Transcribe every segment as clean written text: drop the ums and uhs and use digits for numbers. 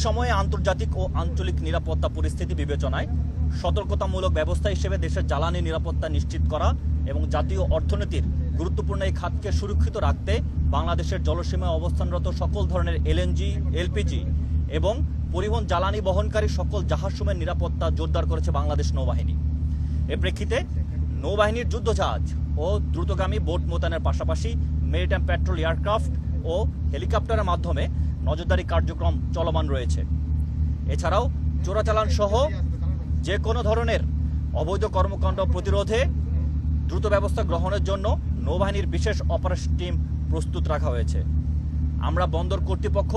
সময়ে আন্তর্জাতিক ও আঞ্চলিক নিরাপত্তা পরিস্থিতি বিবেচনায় সতর্কতামূলক ব্যবস্থা হিসেবে দেশের জ্বালানি নিরাপত্তা নিশ্চিত করা এবং জাতীয় অর্থনীতির গুরুত্বপূর্ণ এই খাতকে সুরক্ষিত রাখতে বাংলাদেশের জলসীমায় অবস্থানরত সকল ধরনের এলএনজি, এলপিজি এবং পরিবহন জ্বালানি বহনকারী সকল জাহাজসমূহের নিরাপত্তা জোরদার করেছে বাংলাদেশ নৌবাহিনী। এর প্রেক্ষিতে নৌবাহিনীর যুদ্ধজাহাজ ও দ্রুতগামী বোট মোতায়েনের পাশাপাশি মেরিটাইম প্যাট্রোল এয়ারক্রাফট ও হেলিকপ্টারের মাধ্যমে নজরদারি কার্যক্রম চলমান রয়েছে। এছাড়াও চোরাচালান সহ যে কোনো ধরনের অবৈধ কর্মকাণ্ড প্রতিরোধে দ্রুত ব্যবস্থা গ্রহণের জন্য নৌবাহিনীর বিশেষ অপারেশন টিম প্রস্তুত রাখা হয়েছে। আমরা বন্দর কর্তৃপক্ষ,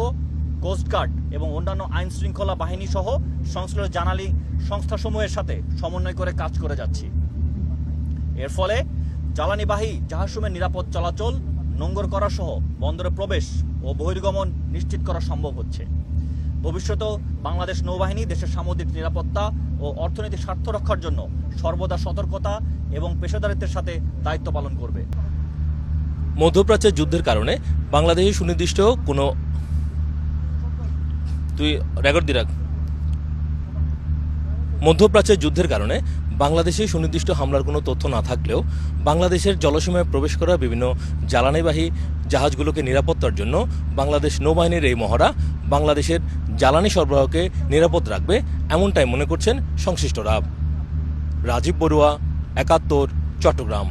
কোস্টগার্ড এবং অন্যান্য আইন শৃঙ্খলা বাহিনী সহ সংশ্লিষ্ট জানালি সংস্থাসমূহের সাথে সমন্বয় করে কাজ করে যাচ্ছি। এর ফলে জ্বালানিবাহী জাহাজসমূহের নিরাপদ চলাচল, নোঙ্গর করা সহ বন্দরে প্রবেশ ও বহির্গমন নিশ্চিত করা সম্ভব হচ্ছে। ভবিষ্যতেও বাংলাদেশ নৌবাহিনী দেশের সামুদ্রিক নিরাপত্তা ও অর্থনৈতিক স্বার্থ রক্ষার জন্য সর্বদা সতর্কতা এবং পেশাদারিত্বের সাথে দায়িত্ব পালন করবে। মধ্যপ্রাচ্যের যুদ্ধের কারণে বাংলাদেশে সুনির্দিষ্ট কোনো মধ্যপ্রাচ্যের যুদ্ধের কারণে বাংলাদেশে সুনির্দিষ্ট হামলার কোনো তথ্য না থাকলেও বাংলাদেশের জলসীমায় প্রবেশ করা বিভিন্ন জ্বালানিবাহী জাহাজগুলোকে নিরাপত্তার জন্য বাংলাদেশ নৌবাহিনীর এই মহড়া বাংলাদেশের জ্বালানি সরবরাহকে নিরাপদ রাখবে, এমনটাই মনে করছেন সংশ্লিষ্টরা। রাজীব বড়ুয়া, ৭১, চট্টগ্রাম।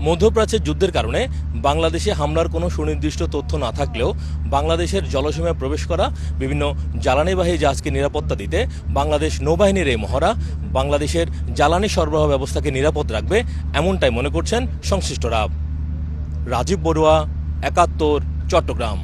মধ্যপ্রাচ্যের যুদ্ধের কারণে বাংলাদেশে হামলার কোনো সুনির্দিষ্ট তথ্য না থাকলেও বাংলাদেশের জলসীমায় প্রবেশ করা বিভিন্ন জ্বালানিবাহী জাহাজকে নিরাপত্তা দিতে বাংলাদেশ নৌবাহিনীর এই মহড়া বাংলাদেশের জ্বালানি সরবরাহ ব্যবস্থাকে নিরাপদ রাখবে, এমনটাই মনে করছেন সংশ্লিষ্টরা। রাজীব বড়ুয়া, ৭১, চট্টগ্রাম।